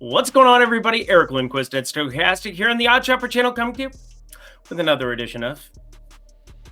What's going on, everybody? Eric Lindquist at Stochastic here on the Odd Shopper channel, coming to you with another edition of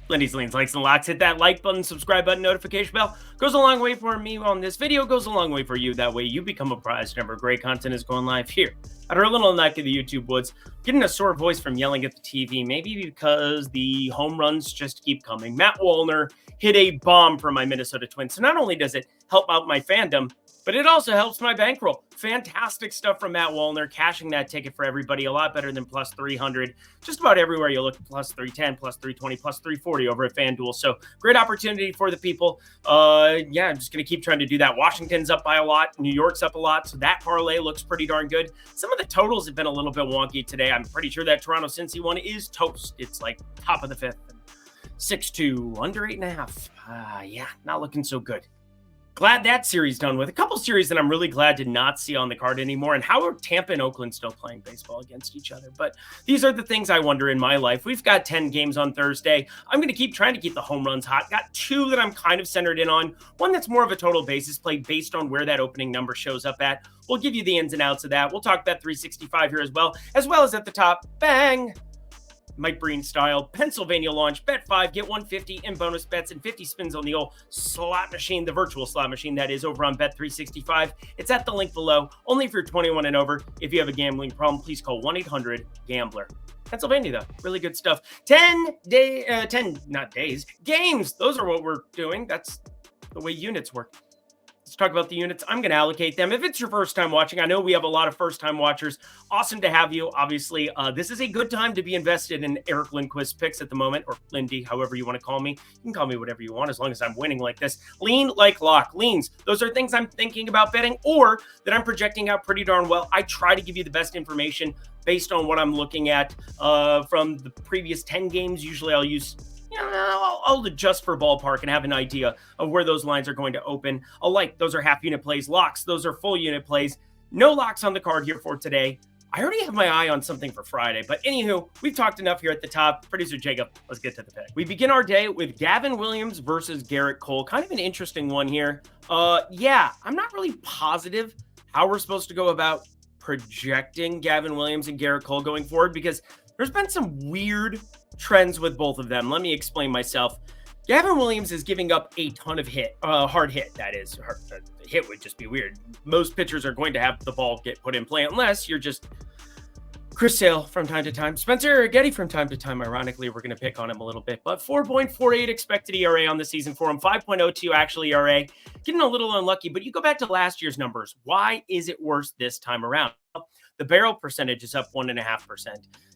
Lindy's Leans, Likes, and Locks. Hit that like button, subscribe button, notification bell. Goes a long way for me on this video, goes a long way for you. That way you become a prized member. Great content is going live here at our little neck of the YouTube woods. Getting a sore voice from yelling at the TV, maybe because the home runs just keep coming. Matt Wallner hit a bomb for my Minnesota Twins. So not only does it help out my fandom, but it also helps my bankroll. Fantastic stuff from Matt Wallner, cashing that ticket for everybody. A lot better than plus 300. Just about everywhere you look, plus 310, plus 320, plus 340 over at FanDuel. So great opportunity for the people. I'm just going to keep trying to do that. Washington's up by a lot. New York's up a lot. So that parlay looks pretty darn good. Some of the totals have been a little bit wonky today. I'm pretty sure that Toronto-Cincy one is toast. It's like top of the fifth. 6-2, under 8.5. Not looking so good. Glad that series done with. A couple series that I'm really glad to not see on the card anymore. And how are Tampa and Oakland still playing baseball against each other? But these are the things I wonder in my life. We've got 10 games on Thursday. I'm going to keep trying to keep the home runs hot. Got two that I'm kind of centered in on. One that's more of a total basis play based on where that opening number shows up at. We'll give you the ins and outs of that. We'll talk about 365 here as well as at the top. Bang! Mike Breen style, Pennsylvania launch, bet 5, get 150 in bonus bets and 50 spins on the old slot machine, the virtual slot machine that is over on Bet365. It's at the link below, only if you're 21 and over. If you have a gambling problem, please call 1-800-GAMBLER. Pennsylvania, though, really good stuff. 10 games. Those are what we're doing. That's the way units work. Let's talk about the units. I'm going to allocate them. If it's your first time watching, I know we have a lot of first-time watchers. Awesome to have you. Obviously, this is a good time to be invested in Eric Lindquist picks at the moment, or Lindy, however you want to call me. You can call me whatever you want as long as I'm winning like this. Lean like lock. Leans. Those are things I'm thinking about betting or that I'm projecting out pretty darn well. I try to give you the best information based on what I'm looking at from the previous 10 games. Usually I'll use... I'll adjust for ballpark and have an idea of where those lines are going to open. Those are half unit plays. Locks, those are full unit plays. No locks on the card here for today. I already have my eye on something for Friday, but anywho, we've talked enough here at the top. Producer Jacob, let's get to the pick. We begin our day with Gavin Williams versus Garrett Cole. Kind of an interesting one here. I'm not really positive how we're supposed to go about projecting Gavin Williams and Garrett Cole going forward because there's been some weird trends with both of them. Let me explain myself. Gavin Williams is giving up a ton of hard hit. That is, hit would just be weird. Most pitchers are going to have the ball get put in play unless you're just Chris Sale from time to time. Spencer Getty from time to time. Ironically, we're going to pick on him a little bit, but 4.48 expected ERA on the season for him. 5.02 actual ERA. Getting a little unlucky, but you go back to last year's numbers. Why is it worse this time around? The barrel percentage is up 1.5%.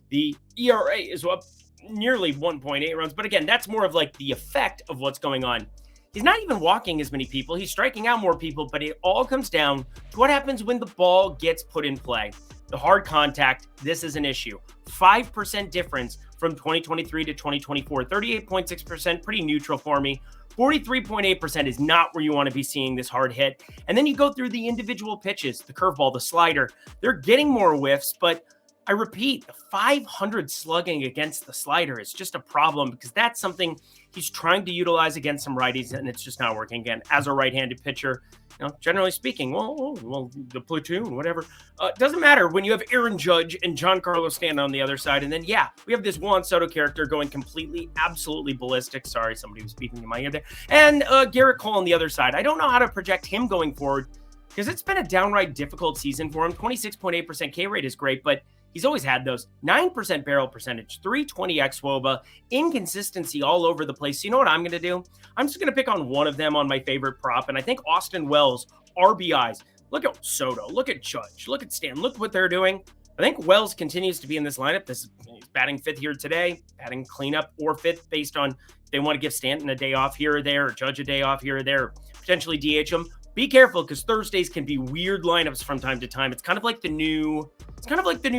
The ERA is up nearly 1.8 runs. But again, that's more of like the effect of what's going on. He's not even walking as many people. He's striking out more people, but it all comes down to what happens when the ball gets put in play. The hard contact, this is an issue. 5% difference from 2023 to 2024. 38.6%, pretty neutral for me. 43.8% is not where you want to be seeing this hard hit. And then you go through the individual pitches, the curveball, the slider. They're getting more whiffs, but I repeat, the 500 slugging against the slider is just a problem because that's something he's trying to utilize against some righties, and it's just not working again. As a right-handed pitcher, generally speaking, well, the platoon, whatever. Doesn't matter when you have Aaron Judge and Giancarlo Stanton on the other side, and then, we have this Juan Soto character going completely, absolutely ballistic. Sorry, somebody was speaking in my ear there. And Garrett Cole on the other side. I don't know how to project him going forward because it's been a downright difficult season for him. 26.8% K rate is great, but he's always had those. 9% barrel percentage, 320 xWOBA, inconsistency all over the place. So you know what I'm going to do? I'm just going to pick on one of them on my favorite prop, and I think Austin Wells, RBIs. Look at Soto, look at Judge, look at Stan, look what they're doing. I think Wells continues to be in this lineup. He's batting fifth here today, batting cleanup or fifth based on if they want to give Stanton a day off here or there, or Judge a day off here or there, potentially DH him. Be careful because Thursdays can be weird lineups from time to time. It's kind of like the new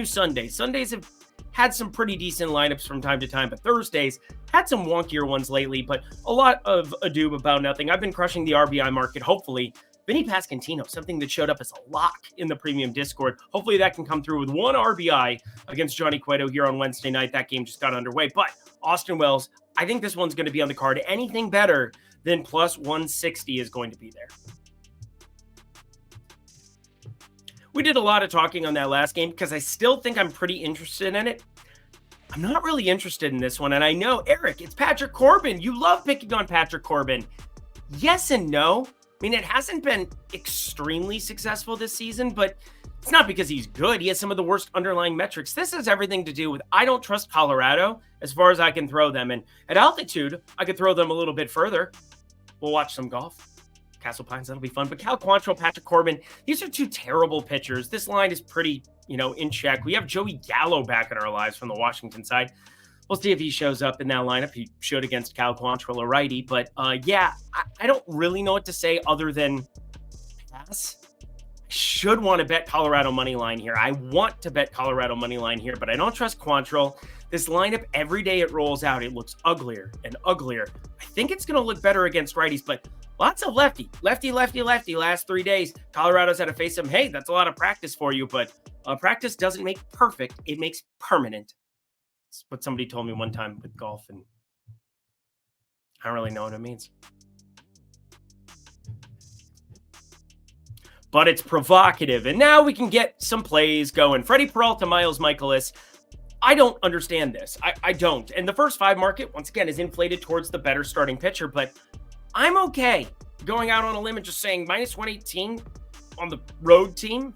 Sunday. Sundays have had some pretty decent lineups from time to time, but Thursdays had some wonkier ones lately, but a lot of ado about nothing. I've been crushing the RBI market. Hopefully, Vinny Pasquantino, something that showed up as a lock in the premium Discord. Hopefully that can come through with one RBI against Johnny Cueto here on Wednesday night. That game just got underway, but Austin Wells, I think this one's going to be on the card. Anything better than plus 160 is going to be there. We did a lot of talking on that last game because I still think I'm pretty interested in it. I'm not really interested in this one. And I know, Eric, it's Patrick Corbin. You love picking on Patrick Corbin. Yes and no. I mean, it hasn't been extremely successful this season, but it's not because he's good. He has some of the worst underlying metrics. This has everything to do with I don't trust Colorado as far as I can throw them. And at altitude, I could throw them a little bit further. We'll watch some golf. Castle Pines, that'll be fun. But Cal Quantrill, Patrick Corbin, these are two terrible pitchers. This line is pretty, in check. We have Joey Gallo back in our lives from the Washington side. We'll see if he shows up in that lineup. He should against Cal Quantrill, a righty. But I don't really know what to say other than pass. I should want to bet Colorado money line here. I want to bet Colorado money line here, but I don't trust Quantrill. This lineup, every day it rolls out, it looks uglier and uglier. I think it's going to look better against righties, but lots of lefty last 3 days. Colorado's had to face them. Hey, that's a lot of practice for you, but practice doesn't make perfect. It makes permanent. It's what somebody told me one time with golf, and I don't really know what it means. But it's provocative, and now we can get some plays going. Freddie Peralta, Miles Michaelis. I don't understand this. I don't. And the first 5 market, once again, is inflated towards the better starting pitcher, but I'm okay going out on a limb and just saying minus 118 on the road team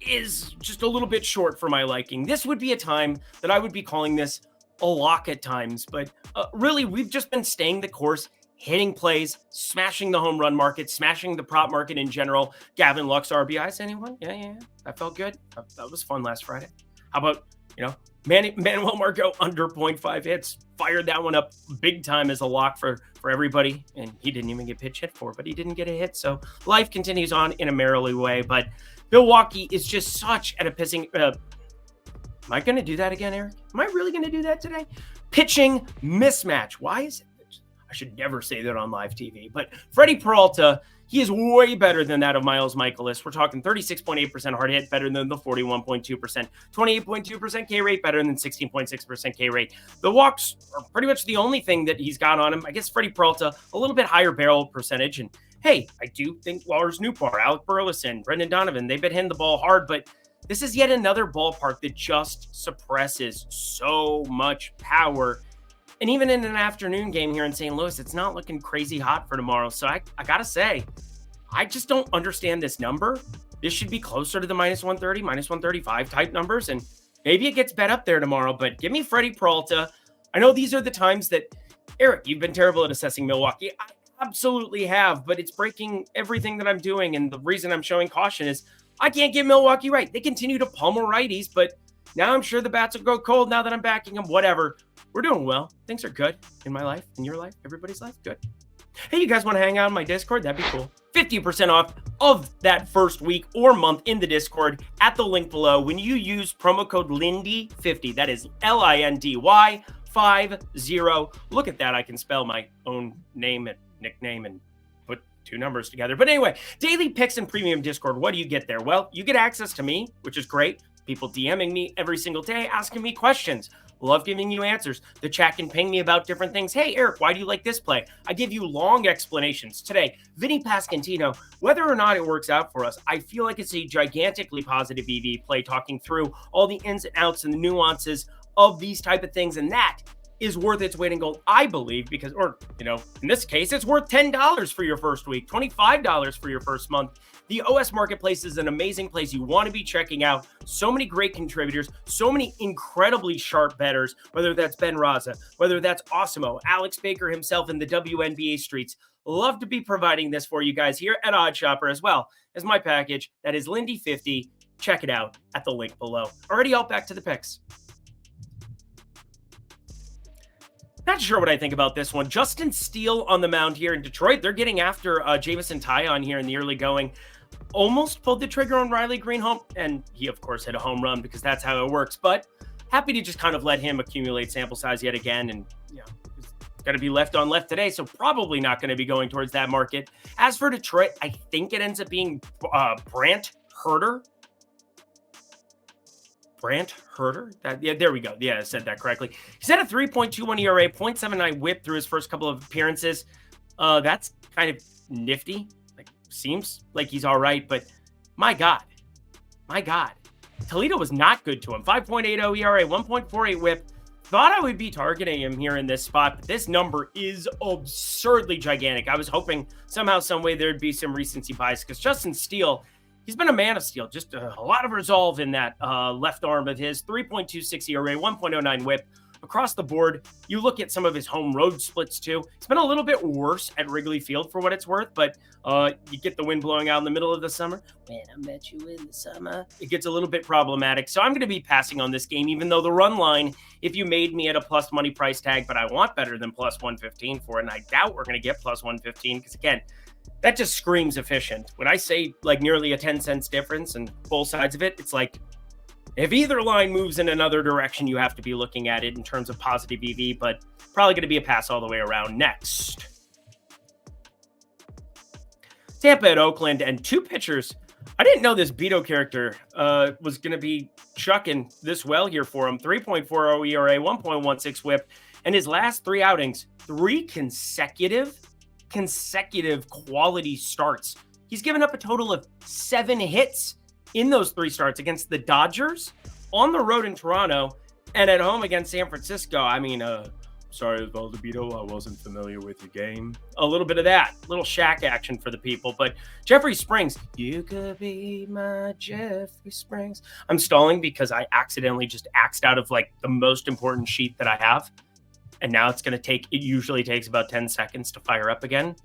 is just a little bit short for my liking. This would be a time that I would be calling this a lock at times, but really, we've just been staying the course, hitting plays, smashing the home run market, smashing the prop market in general. Gavin Lux RBIs, anyone? Yeah. That felt good. That was fun last Friday. How about, Manuel Margot under 0.5 hits, fired that one up big time as a lock for everybody, and he didn't even get pitch hit for, but he didn't get a hit, so life continues on in a merrily way. But Milwaukee is just such at a pissing... am I going to do that again, Eric? Am I really going to do that today? Pitching mismatch. Why is it? I should never say that on live TV, but Freddie Peralta, he is way better than that of Miles Michaelis. We're talking 36.8% hard hit, better than the 41.2%, 28.2% K rate, better than 16.6% K rate. The walks are pretty much the only thing that he's got on him. I guess Freddie Peralta, a little bit higher barrel percentage. And hey, I do think Lars Nootbaar, Alec Burleson, Brendan Donovan, they've been hitting the ball hard, but this is yet another ballpark that just suppresses so much power. And even in an afternoon game here in St. Louis, it's not looking crazy hot for tomorrow. So I got to say, I just don't understand this number. This should be closer to the minus 130, minus 135 type numbers. And maybe it gets bet up there tomorrow, but give me Freddie Peralta. I know these are the times that, Eric, you've been terrible at assessing Milwaukee. I absolutely have, but it's breaking everything that I'm doing. And the reason I'm showing caution is I can't get Milwaukee right. They continue to pummel righties, but now I'm sure the bats will go cold now that I'm backing them. Whatever. We're doing well. Things are good in my life, in your life, everybody's life. Good. Hey, you guys want to hang out on my Discord? That'd be cool. 50% off of that first week or month in the Discord at the link below when you use promo code Lindy50. That is LINDY 50. Look at that. I can spell my own name and nickname and put 2 numbers together. But anyway, daily picks and premium Discord. What do you get there? Well, you get access to me, which is great. People DMing me every single day, asking me questions. Love giving you answers. The chat can ping me about different things. Hey, Eric, why do you like this play? I give you long explanations. Today, Vinny Pasquantino, whether or not it works out for us, I feel like it's a gigantically positive EV play, talking through all the ins and outs and the nuances of these type of things. And that is worth its weight in gold, I believe, because, in this case, it's worth $10 for your first week, $25 for your first month. The OS Marketplace is an amazing place you want to be checking out. So many great contributors, so many incredibly sharp bettors, whether that's Ben Raza, whether that's Osimo, Alex Baker himself in the WNBA streets. Love to be providing this for you guys here at OddsShopper, as well as my package. That is Lindy50. Check it out at the link below. Already out, back to the picks. Not sure what I think about this one. Justin Steele on the mound here in Detroit. They're getting after Jamison Tyon here in the early going. Almost pulled the trigger on Riley Greenholm, and he, of course, hit a home run because that's how it works. But happy to just kind of let him accumulate sample size yet again. And, it's going to be left on left today, so probably not going to be going towards that market. As for Detroit, I think it ends up being Brant Herter. Brant Herter? There we go. Yeah, I said that correctly. He's had a 3.21 ERA, 0.79 whip through his first couple of appearances. That's kind of nifty. Seems like he's all right, but my God, My God. Toledo was not good to him. 5.80 ERA, 1.48 whip. Thought I would be targeting him here in this spot, but this number is absurdly gigantic. I was hoping somehow, some way there'd be some recency bias because Justin Steele, he's been a man of steel. Just a lot of resolve in that left arm of his. 3.26 ERA, 1.09 whip. Across the board, you look at some of his home road splits too. It's been a little bit worse at Wrigley Field for what it's worth, but you get the wind blowing out in the middle of the summer. When I met you in the summer, it gets a little bit problematic. So I'm going to be passing on this game, even though the run line, if you made me at a plus money price tag, but I want better than plus 115 for it, and I doubt we're going to get plus 115 because, again, that just screams efficient. When I say like nearly a 10 cents difference and both sides of it, it's like, if either line moves in another direction, you have to be looking at it in terms of positive EV, but probably going to be a pass all the way around. Next, Tampa at Oakland, and two pitchers. I didn't know this Beto character was going to be chucking this well here for him. 3.40 ERA, 1.16 whip, and his last three outings, three consecutive quality starts. He's given up a total of 7 hits in those 3 starts against the Dodgers, on the road in Toronto, and at home against San Francisco. I mean, sorry, Valdebito, I wasn't familiar with the game. A little bit of that, little Shaq action for the people. But Jeffrey Springs, you could be my Jeffrey Springs. I'm stalling because I accidentally just axed out of like the most important sheet that I have. And now it's going to take, it usually takes about 10 seconds to fire up again.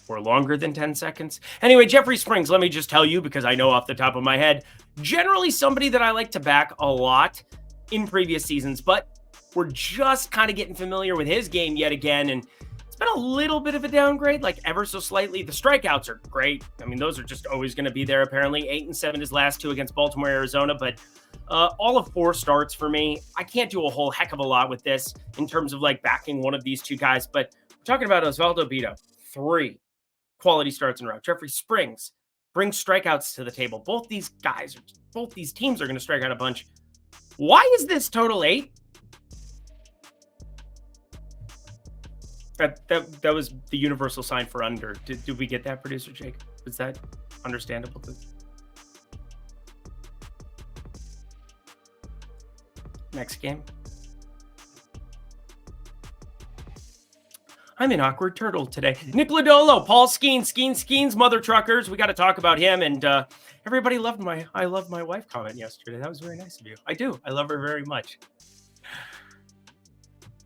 Or longer than 10 seconds. Anyway, Jeffrey Springs, let me just tell you, because I know off the top of my head, generally somebody that I like to back a lot in previous seasons, but we're just kind of getting familiar with his game yet again, and it's been a little bit of a downgrade, like ever so slightly. The strikeouts are great. I mean, those are just always going to be there, apparently. 8 and 7 his last 2 against Baltimore, Arizona, but all of 4 starts for me. I can't do a whole heck of a lot with this in terms of like backing one of these two guys, but we're talking about Osvaldo Bido, 3 quality starts in a row. Jeffrey Springs brings strikeouts to the table. Both these teams are going to strike out a bunch. Why is this total 8? That was the universal sign for under. Did we get that, producer Jake? Was that understandable? Next game. I'm an awkward turtle today. Nick Lodolo, Paul Skeens, mother truckers. We got to talk about him. And everybody loved my I love my wife comment yesterday. That was very nice of you. I do. I love her very much.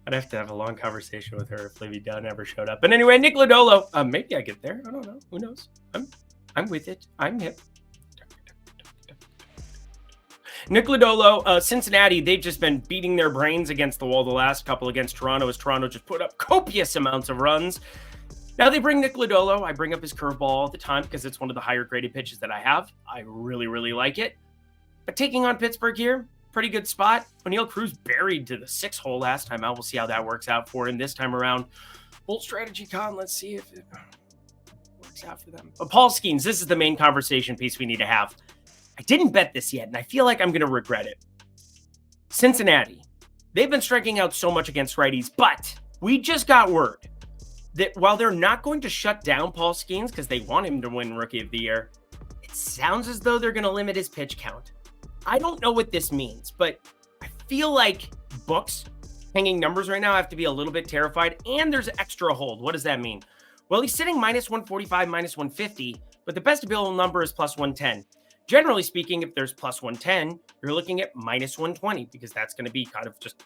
I'd have to have a long conversation with her if Livy Dunn ever showed up. But anyway, Nick Lodolo. Maybe I get there. I don't know. Who knows? I'm with it. I'm hip. Nick Lodolo, Cincinnati, they've just been beating their brains against the wall the last couple against Toronto, as Toronto just put up copious amounts of runs. Now they bring Nick Lodolo. I bring up his curveball all the time because it's one of the higher graded pitches that I have. I really, really like it. But taking on Pittsburgh here, pretty good spot. O'Neal Cruz buried to the 6th hole last time out. We'll see how that works out for him this time around. Bold strategy con. Let's see if it works out for them. But Paul Skeens, this is the main conversation piece we need to have. I didn't bet this yet, and I feel like I'm going to regret it. Cincinnati, they've been striking out so much against righties, but we just got word that while they're not going to shut down Paul Skeens because they want him to win Rookie of the Year, it sounds as though they're going to limit his pitch count. I don't know what this means, but I feel like books hanging numbers right now have to be a little bit terrified, and there's extra hold. What does that mean? Well, he's sitting minus 145, minus 150, but the best available number is plus 110. Generally speaking, if there's plus 110, you're looking at minus 120 because that's going to be kind of just,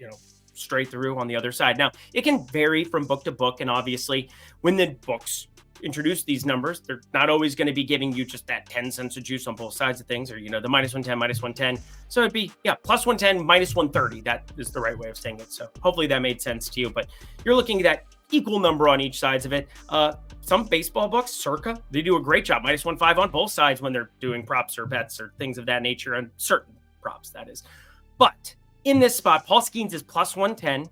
straight through on the other side. Now, it can vary from book to book. And obviously, when the books introduce these numbers, they're not always going to be giving you just that 10 cents of juice on both sides of things or, the minus 110, minus 110. So it'd be, plus 110, minus 130. That is the right way of saying it. So hopefully that made sense to you. But you're looking at that equal number on each sides of it. Some baseball books, Circa, they do a great job. Minus 1.5 on both sides when they're doing props or bets or things of that nature, and certain props, that is. But in this spot, Paul Skeens is plus 110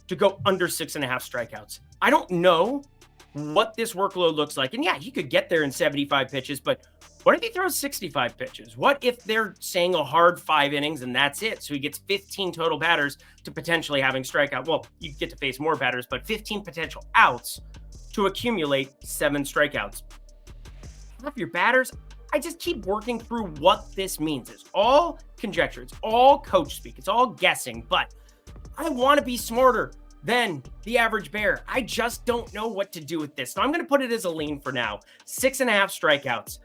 to go under 6.5 strikeouts. I don't know what this workload looks like. And he could get there in 75 pitches, but what if he throws 65 pitches? What if they're saying a hard 5 innings and that's it? So he gets 15 total batters to potentially having strikeout. Well, you get to face more batters, but 15 potential outs to accumulate 7 strikeouts. Half your batters, I just keep working through what this means. It's all conjecture. It's all coach speak. It's all guessing. But I want to be smarter than the average bear. I just don't know what to do with this. So I'm going to put it as a lean for now. 6.5 strikeouts.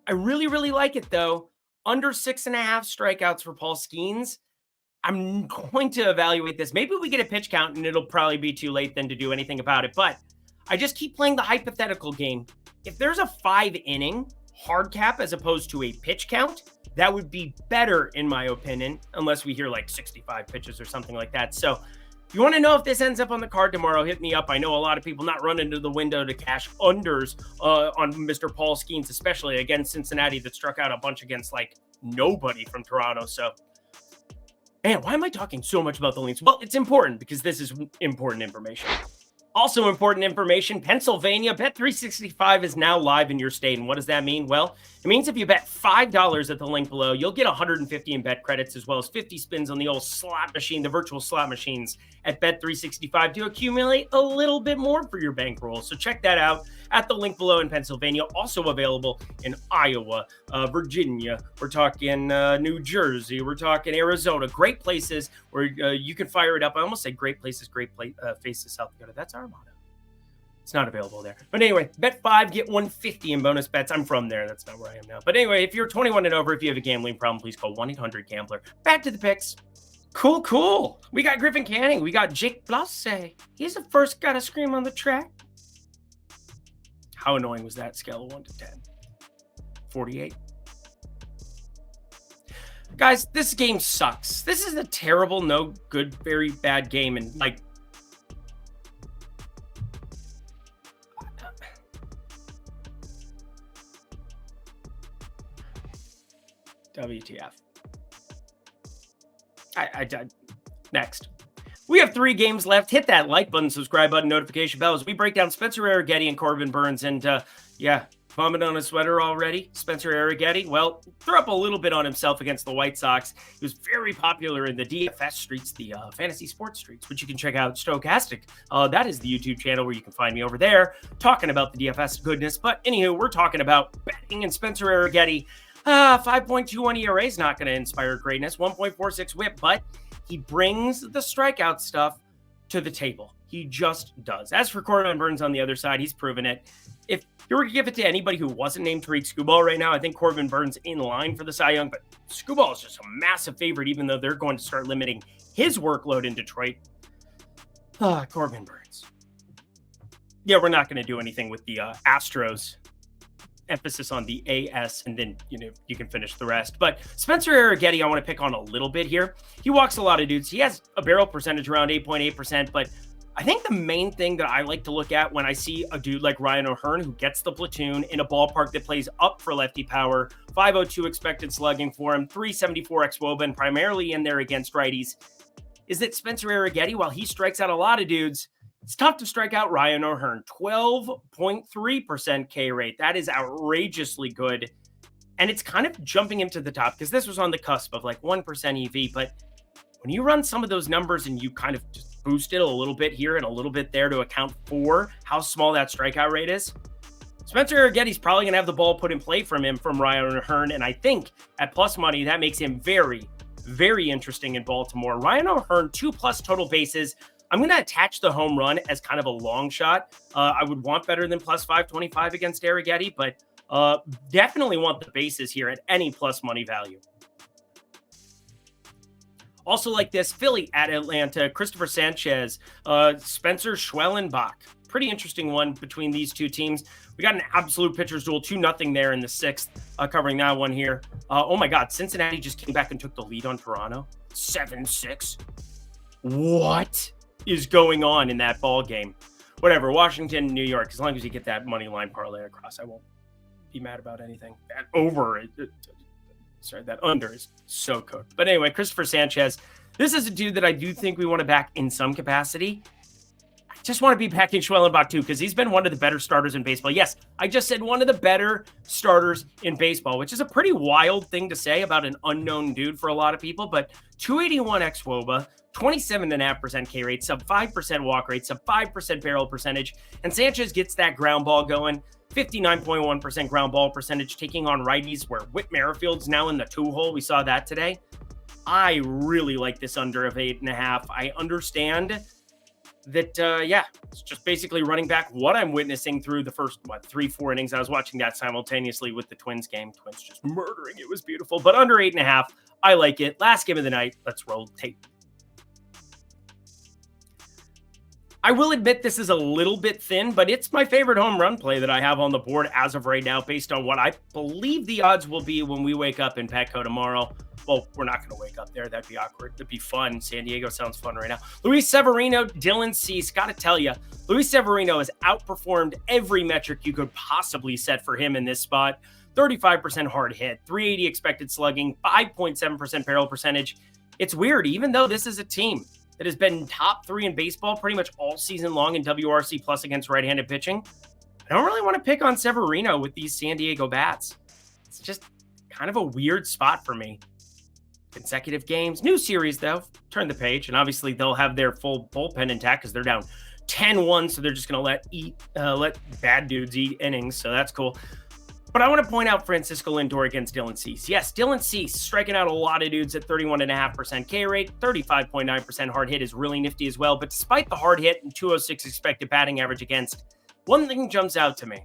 I really, really like it, though. Under 6.5 strikeouts for Paul Skeens. I'm going to evaluate this. Maybe we get a pitch count, and it'll probably be too late then to do anything about it. But I just keep playing the hypothetical game. If there's a 5-inning hard cap as opposed to a pitch count, that would be better in my opinion, unless we hear like 65 pitches or something like that. So if you want to know if this ends up on the card tomorrow, hit me up. I know a lot of people not running to the window to cash unders on Mr. Paul Skeens, especially against Cincinnati that struck out a bunch against like nobody from Toronto. So, man, why am I talking so much about the leans? Well, it's important because this is important information. Also important information, Pennsylvania, Bet365 is now live in your state. And what does that mean? Well, it means if you bet $5 at the link below, you'll get 150 in bet credits as well as 50 spins on the old slot machine, the virtual slot machines at Bet365 to accumulate a little bit more for your bankroll. So check that out at the link below in Pennsylvania. Also available in Iowa, Virginia. We're talking New Jersey. We're talking Arizona. Great places where you can fire it up. I almost said great places, faces, South Dakota. That's our motto. It's not available there. But anyway, bet 5, get 150 in bonus bets. I'm from there. That's not where I am now. But anyway, if you're 21 and over, if you have a gambling problem, please call 1-800-GAMBLER. Back to the picks. Cool. We got Griffin Canning. We got Jake Blase. He's the first guy to scream on the track. How annoying was that? Scale of 1 to 10. 48. Guys, this game sucks. This is a terrible, no good, very bad game. And like, WTF. Next. We have 3 games left. Hit that like button, subscribe button, notification bell as we break down Spencer Arrighetti and Corbin Burns. And vomit on a sweater already. Spencer Arrighetti, well, threw up a little bit on himself against the White Sox. He was very popular in the DFS streets, the fantasy sports streets, which you can check out Stokastic. That is the YouTube channel where you can find me over there talking about the DFS goodness. But anywho, we're talking about betting and Spencer Arrighetti. 5.21 ERA is not going to inspire greatness. 1.46 whip, but he brings the strikeout stuff to the table. He just does. As for Corbin Burns on the other side, he's proven it. If you were to give it to anybody who wasn't named Tariq Skubal right now, I think Corbin Burns in line for the Cy Young, but Skubal is just a massive favorite, even though they're going to start limiting his workload in Detroit. Corbin Burns. Yeah, we're not going to do anything with the Astros. Emphasis on the AS, and then, you can finish the rest. But Spencer Arrighetti, I want to pick on a little bit here. He walks a lot of dudes. He has a barrel percentage around 8.8%, but I think the main thing that I like to look at when I see a dude like Ryan O'Hearn who gets the platoon in a ballpark that plays up for lefty power, 502 expected slugging for him, 374 xWOBA, and primarily in there against righties, is that Spencer Arrighetti, while he strikes out a lot of dudes, it's tough to strike out Ryan O'Hearn. 12.3% K rate. That is outrageously good. And it's kind of jumping him to the top because this was on the cusp of like 1% EV. But when you run some of those numbers and you kind of just boost it a little bit here and a little bit there to account for how small that strikeout rate is, Spencer Arrighetti's probably going to have the ball put in play from Ryan O'Hearn. And I think at plus money, that makes him very, very interesting in Baltimore. Ryan O'Hearn, 2+ total bases. I'm going to attach the home run as kind of a long shot. I would want better than plus 525 against Arrighetti, but definitely want the bases here at any plus money value. Also like this, Philly at Atlanta, Christopher Sanchez, Spencer Schwellenbach. Pretty interesting one between these two teams. We got an absolute pitcher's duel, 2-0 there in the 6th, covering that one here. Oh my God, Cincinnati just came back and took the lead on Toronto. 7-6. What is going on in that ball game? Whatever, Washington, New York, as long as you get that money line parlay across, I won't be mad about anything. That under is so cooked. But anyway, Christopher Sanchez, this is a dude that I do think we want to back in some capacity. I Just want to be back in Schwellenbach too, because he's been one of the better starters in baseball. Yes, I just said one of the better starters in baseball, which is a pretty wild thing to say about an unknown dude for a lot of people. But 281 xWOBA, 27.5% K rate, sub 5% walk rate, sub 5% barrel percentage. And Sanchez gets that ground ball going. 59.1% ground ball percentage, taking on righties where Whit Merrifield's now in the 2-hole. We saw that today. I really like this under of 8.5. I understand that, it's just basically running back what I'm witnessing through the first, 3-4 innings. I was watching that simultaneously with the Twins game. Twins just murdering. It was beautiful. But under 8.5, I like it. Last game of the night. Let's roll tape. I will admit this is a little bit thin, but it's my favorite home run play that I have on the board as of right now, based on what I believe the odds will be when we wake up in Petco tomorrow. Well, we're not going to wake up there. That'd be awkward. That'd be fun. San Diego sounds fun right now. Luis Severino, Dylan Cease. Got to tell you, Luis Severino has outperformed every metric you could possibly set for him in this spot. 35% hard hit, 380 expected slugging, 5.7% barrel percentage. It's weird, even though this is a team that has been top 3 in baseball pretty much all season long in WRC plus against right-handed pitching. I don't really want to pick on Severino with these San Diego bats. It's just kind of a weird spot for me. Consecutive games, new series though. Turn the page, and obviously they'll have their full bullpen intact because they're down 10-1, so they're just going to let bad dudes eat innings, so that's cool. But I want to point out Francisco Lindor against Dylan Cease. Yes, Dylan Cease striking out a lot of dudes at 31.5% K rate, 35.9% hard hit is really nifty as well. But despite the hard hit and 206 expected batting average against, one thing jumps out to me: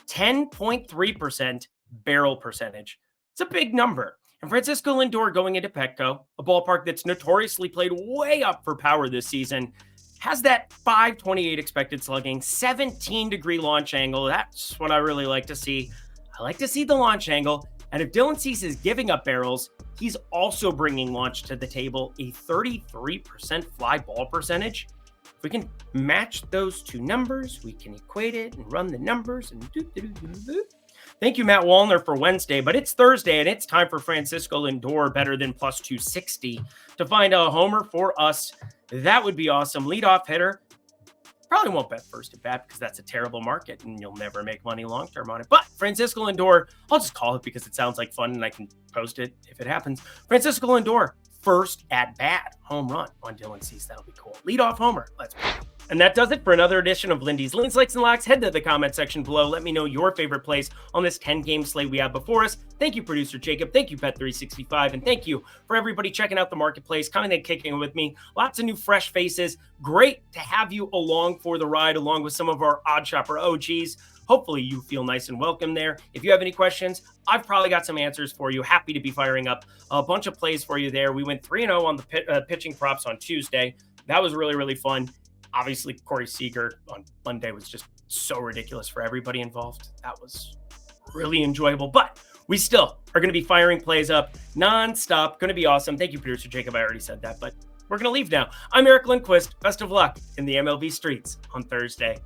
10.3% barrel percentage. It's a big number. And Francisco Lindor going into Petco, a ballpark that's notoriously played way up for power this season, has that 528 expected slugging, 17-degree launch angle. That's what I really like to see. I like to see the launch angle. And if Dylan Cease is giving up barrels, he's also bringing launch to the table, a 33% fly ball percentage. If we can match those two numbers, we can equate it and run the numbers and do. Thank you, Matt Wallner, for Wednesday, but it's Thursday and it's time for Francisco Lindor better than plus 260 to find a homer for us. That would be awesome. Leadoff hitter. Probably won't bet first at bat because that's a terrible market and you'll never make money long-term on it. But Francisco Lindor, I'll just call it because it sounds like fun and I can post it if it happens. Francisco Lindor, first at bat, home run on Dylan Cease. That'll be cool. Leadoff homer. Let's go. And that does it for another edition of Lindy's Links, Likes, and Locks. Head to the comment section below. Let me know your favorite plays on this 10-game slate we have before us. Thank you, producer Jacob. Thank you, Pet365. And thank you for everybody checking out the marketplace, coming and kicking it with me. Lots of new fresh faces. Great to have you along for the ride, along with some of our Odd Shopper OGs. Hopefully you feel nice and welcome there. If you have any questions, I've probably got some answers for you. Happy to be firing up a bunch of plays for you there. We went 3-0 on the pitching props on Tuesday. That was really, really fun. Obviously, Corey Seager on Monday was just so ridiculous for everybody involved. That was really enjoyable. But we still are going to be firing plays up nonstop. Going to be awesome. Thank you, producer Jacob. I already said that, but we're going to leave now. I'm Eric Lindquist. Best of luck in the MLB streets on Thursday.